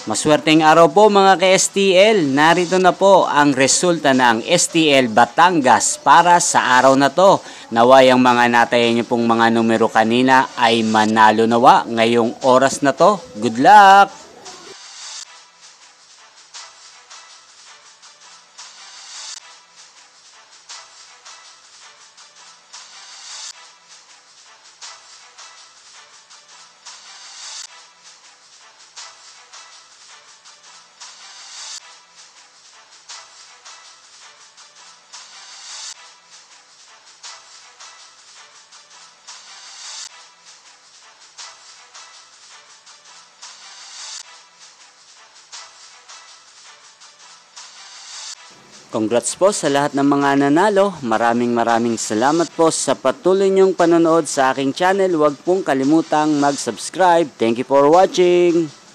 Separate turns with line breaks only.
Maswerteng araw po mga ka-STL. Narito na po ang resulta ng STL Batangas para sa araw na to. Naway ang mga natayan niyo pong mga numero kanina ay manalo nawa ngayong oras na to. Good luck! Congrats po sa lahat ng mga nanalo. Maraming salamat po sa patuloy niyong panonood sa aking channel. Huwag pong kalimutang mag-subscribe. Thank you for watching.